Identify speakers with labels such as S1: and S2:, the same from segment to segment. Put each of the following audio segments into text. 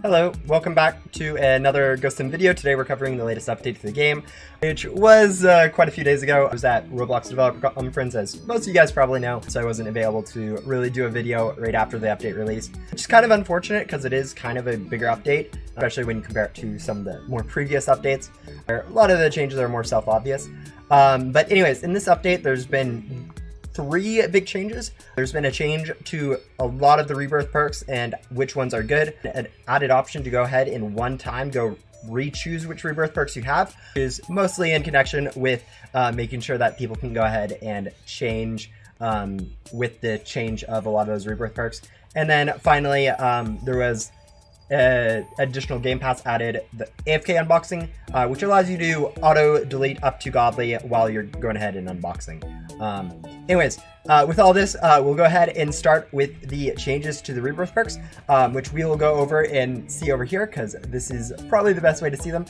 S1: Hello, welcome back to another Ghost Sim video. Today we're covering the latest update to the game, which was quite a few days ago. I was at Roblox Developer Conference, as most of you guys probably know, so I wasn't available to really do a video right after the update released, which is kind of unfortunate because it is kind of a bigger update, especially when you compare it to some of the more previous updates, where a lot of the changes are more self-obvious. But anyways, in this update, there's been 3 big changes. There's been a change to a lot of the rebirth perks and which ones are good. An added option to go ahead in one time go re-choose which rebirth perks you have, is mostly in connection with making sure that people can go ahead and change with the change of a lot of those rebirth perks. And then finally, there was additional game pass added, the AFK unboxing, which allows you to auto delete up to godly while you're going ahead and unboxing. Anyways, with all this, we'll go ahead and start with the changes to the rebirth perks, which we will go over and see over here because this is probably the best way to see them.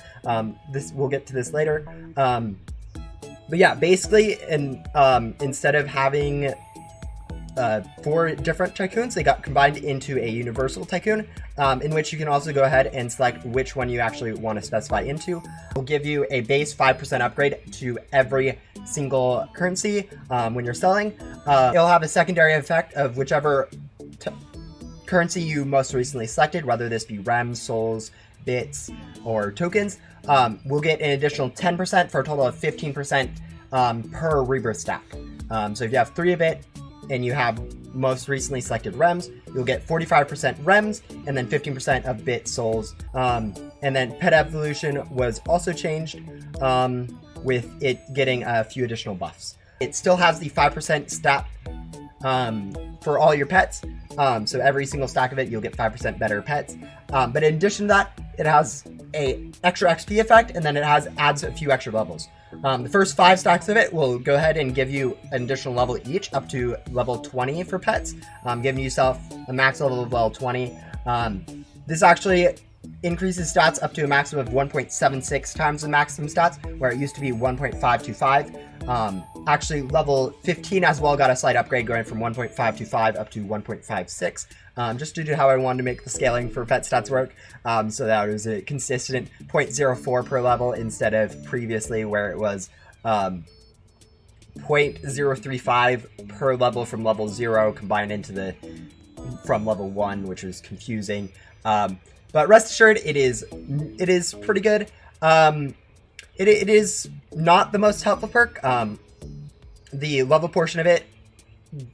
S1: We'll get to this later. But yeah, basically, instead of having 4 different tycoons, they got combined into a universal tycoon, in which you can also go ahead and select which one you actually want to specify into. We'll give you a base 5% upgrade to every single currency when you're selling. It'll have a secondary effect of whichever currency you most recently selected, whether this be rems, souls, bits, or tokens. We'll get an additional 10% for a total of 15% per rebirth stack. So if you have 3 of it, and you have most recently selected rems, you'll get 45% rems and then 15% of bit souls. And then pet evolution was also changed with it getting a few additional buffs. It still has the 5% stat for all your pets. So every single stack of it, you'll get 5% better pets. But in addition to that, it has a extra XP effect, and then it adds a few extra levels. The first 5 stacks of it will go ahead and give you an additional level each, up to level 20 for pets, giving yourself a max level of level 20. This actually increases stats up to a maximum of 1.76 times the maximum stats, where it used to be 1.525. Actually, level 15 as well got a slight upgrade, going from 1.525 up to 1.56, just due to how I wanted to make the scaling for pet stats work, so that it was a consistent 0.04 per level instead of previously where it was 0.035 per level from level 0 combined into from level 1, which was confusing. But rest assured, it is pretty good. It is not the most helpful perk. The level portion of it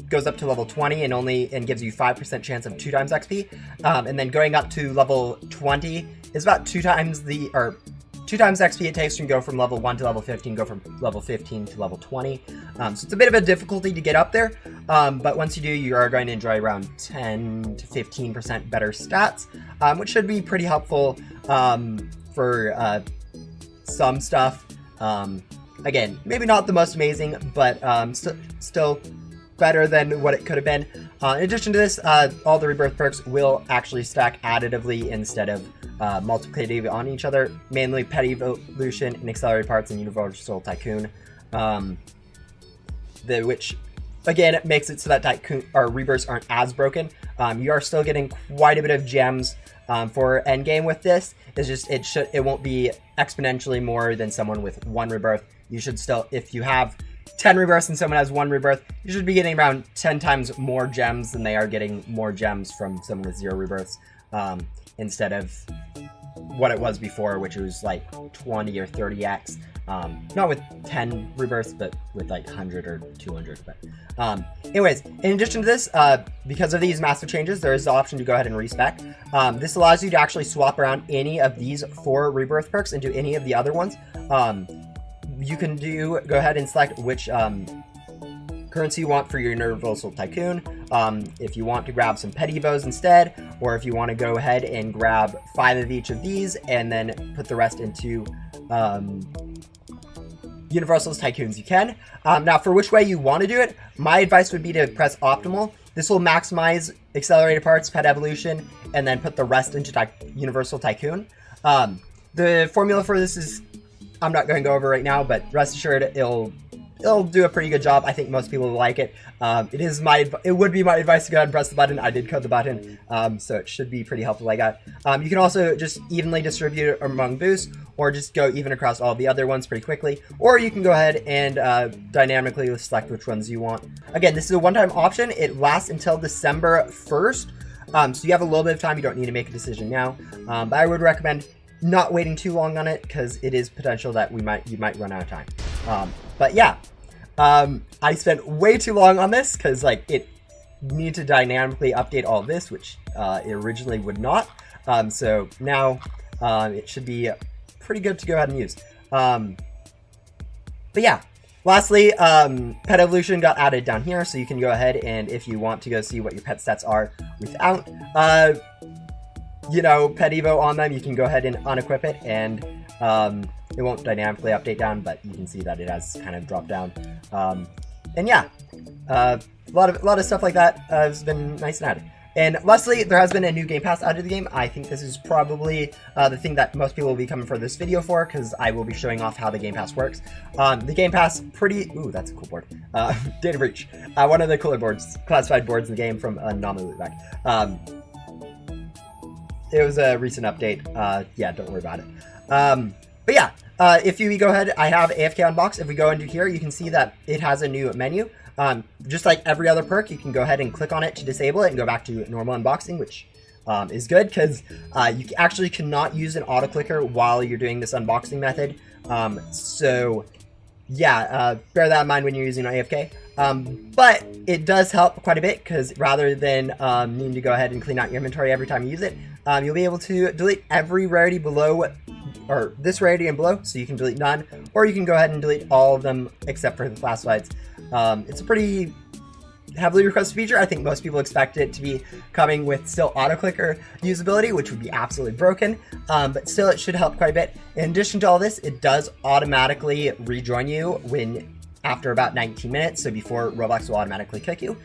S1: goes up to level 20 and gives you 5% chance of 2 times XP. And then going up to level 20 is about 2 times XP it takes to go from level 1 to level 15, go from level 15 to level 20. So it's a bit of a difficulty to get up there. But once you do, you are going to enjoy around 10 to 15% better stats, which should be pretty helpful for some stuff. Again, maybe not the most amazing, but still better than what it could have been. In addition to this, all the rebirth perks will actually stack additively instead of multiplicatively on each other, mainly pet evolution and accelerated parts and universal tycoon, which again makes it so that tycoon or rebirths aren't as broken. You are still getting quite a bit of gems for endgame with this. It's just it won't be exponentially more than someone with 1 rebirth. You should still, if you have 10 rebirths and someone has 1 rebirth, you should be getting around 10 times more gems than they are getting more gems from someone with 0 rebirths, instead of what it was before, which was like 20 or 30x. Not with 10 rebirths, but with like 100 or 200. But anyways, in addition to this, because of these massive changes, there is the option to go ahead and respec. This allows you to actually swap around any of these 4 rebirth perks into any of the other ones. You can go ahead and select which currency you want for your universal tycoon. If you want to grab some pet evos instead, or if you want to go ahead and grab 5 of each of these and then put the rest into universal tycoons, you can. Now, for which way you want to do it, my advice would be to press optimal. This will maximize accelerated parts, pet evolution, and then put the rest into universal tycoon. The formula for this is, I'm not going to go over right now, but rest assured it'll it'll do a pretty good job. I think most people will like it. It would be my advice to go ahead and press the button. I did code the button, so it should be pretty helpful like that. You can also just evenly distribute it among boosts, or just go even across all the other ones pretty quickly, or you can go ahead and dynamically select which ones you want. Again, this is a one-time option. It lasts until December 1st, so you have a little bit of time. You don't need to make a decision now, but I would recommend not waiting too long on it, because it is potential that you might run out of time. But yeah, I spent way too long on this, because like it needed to dynamically update all of this, which it originally would not. So now it should be pretty good to go ahead and use. But yeah, lastly, pet evolution got added down here, so you can go ahead and if you want to go see what your pet stats are without pet evo on them, you can go ahead and unequip it, and it won't dynamically update down, but you can see that it has kind of dropped down. And yeah, a lot of stuff like that has been nice and added. And lastly, there has been a new Game Pass added to the game. I think this is probably the thing that most people will be coming for this video for, because I will be showing off how the Game Pass works. The Game Pass, ooh, that's a cool board. Data Breach, one of the cooler boards, classified boards in the game from Anomaly Back. It was a recent update. Yeah, don't worry about it. But yeah, if you go ahead, I have AFK Unbox. If we go into here, you can see that it has a new menu. Just like every other perk, you can go ahead and click on it to disable it and go back to normal unboxing, which is good, because you actually cannot use an auto clicker while you're doing this unboxing method. So yeah, bear that in mind when you're using AFK. But it does help quite a bit, because rather than needing to go ahead and clean out your inventory every time you use it, you'll be able to delete every rarity below, or this rarity and below, so you can delete none, or you can go ahead and delete all of them except for the classifieds. It's a pretty heavily requested feature. I think most people expect it to be coming with still auto-clicker usability, which would be absolutely broken, but still it should help quite a bit. In addition to all this, it does automatically rejoin you after about 19 minutes, so before Roblox will automatically kick you.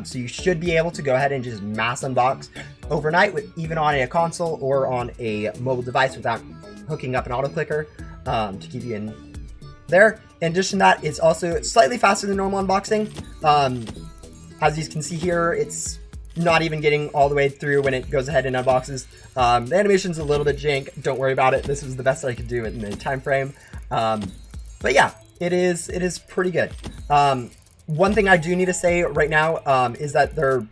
S1: So you should be able to go ahead and just mass unbox overnight, even on a console or on a mobile device without hooking up an auto clicker to keep you in there. In addition to that, it's also slightly faster than normal unboxing. As you can see here, it's not even getting all the way through when it goes ahead and unboxes. The animation's a little bit jank. Don't worry about it. This was the best I could do in the time frame. But yeah, it is pretty good. One thing I do need to say right now is that there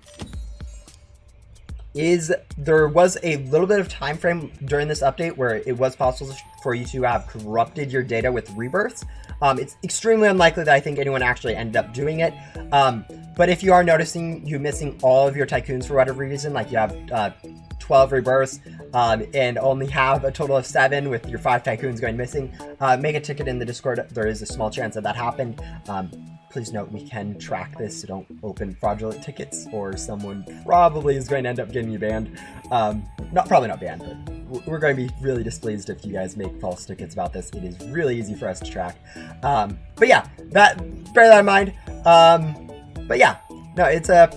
S1: was a little bit of time frame during this update where it was possible for you to have corrupted your data with rebirths. It's extremely unlikely that I think anyone actually ended up doing it. But if you are noticing you missing all of your Tycoons for whatever reason, like you have 12 rebirths and only have a total of 7 with your 5 Tycoons going missing, make a ticket in the Discord. There is a small chance that happened. Please note, we can track this, so don't open fraudulent tickets, or someone probably is going to end up getting you banned. Probably not banned, but we're going to be really displeased if you guys make false tickets about this. It is really easy for us to track. But yeah, bear that in mind. But yeah, no, it's a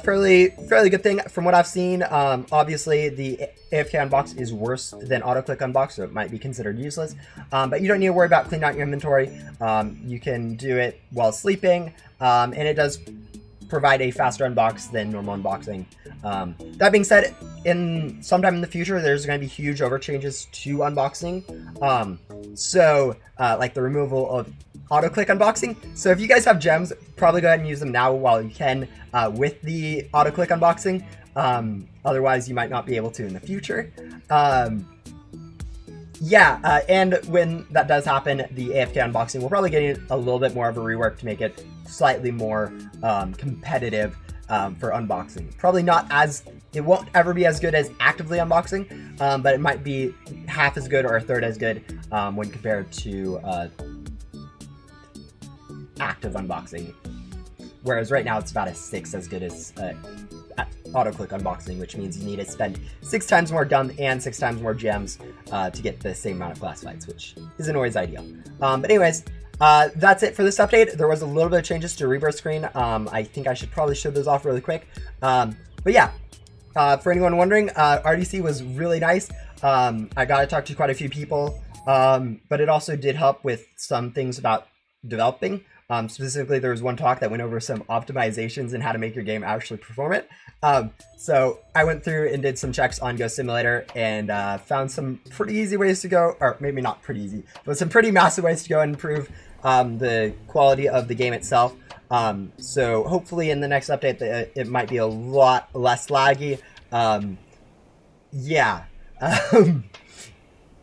S1: fairly good thing from what I've seen. Obviously, the AFK Unbox is worse than AutoClick Unbox, so it might be considered useless. But you don't need to worry about cleaning out your inventory. You can do it while sleeping, and it does provide a faster unbox than normal unboxing. That being said, sometime in the future, there's going to be huge overchanges to unboxing. Like the removal of auto-click unboxing. So if you guys have gems, probably go ahead and use them now while you can with the auto-click unboxing. Otherwise, you might not be able to in the future. And when that does happen, the AFK unboxing will probably get a little bit more of a rework to make it slightly more competitive for unboxing. Probably not it won't ever be as good as actively unboxing, but it might be half as good or a third as good when compared to active unboxing, whereas right now it's about a 6 as good as auto-click unboxing, which means you need to spend 6 times more gum and 6 times more gems to get the same amount of classifieds, which isn't always ideal. But anyways, that's it for this update. There was a little bit of changes to rebirth screen. I think I should probably show those off really quick. But yeah, for anyone wondering, RDC was really nice. I got to talk to quite a few people, but it also did help with some things about developing. Specifically, there was one talk that went over some optimizations and how to make your game actually perform it. So I went through and did some checks on Ghost Simulator and found some pretty easy ways to go, or maybe not pretty easy, but some pretty massive ways to go and improve the quality of the game itself. So hopefully in the next update, it might be a lot less laggy. Yeah.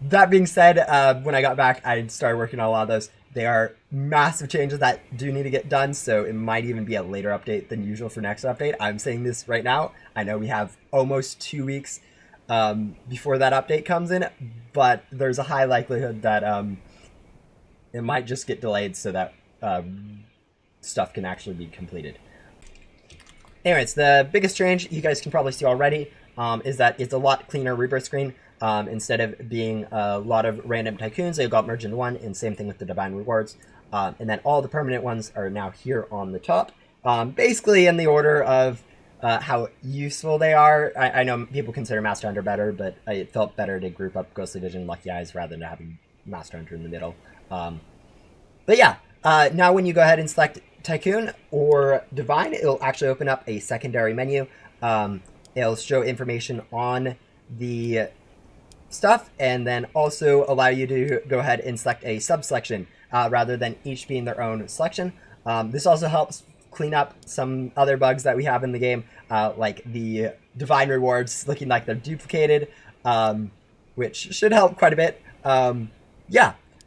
S1: That being said, when I got back, I started working on a lot of those. They are massive changes that do need to get done, so it might even be a later update than usual for next update. I'm saying this right now. I know we have almost 2 weeks before that update comes in, but there's a high likelihood that it might just get delayed so that stuff can actually be completed. Anyways, the biggest change you guys can probably see already is that it's a lot cleaner rebirth screen. Instead of being a lot of random tycoons, they got merged into one, and same thing with the divine rewards. And then all the permanent ones are now here on the top, basically in the order of how useful they are. I know people consider Master Hunter better, but it felt better to group up Ghostly Vision, Lucky Eyes rather than having Master Hunter in the middle. But yeah, now when you go ahead and select Tycoon or Divine, it'll actually open up a secondary menu. It'll show information on the stuff and then also allow you to go ahead and select a sub-selection rather than each being their own selection. This also helps clean up some other bugs that we have in the game, like the divine rewards looking like they're duplicated, which should help quite a bit. Yeah,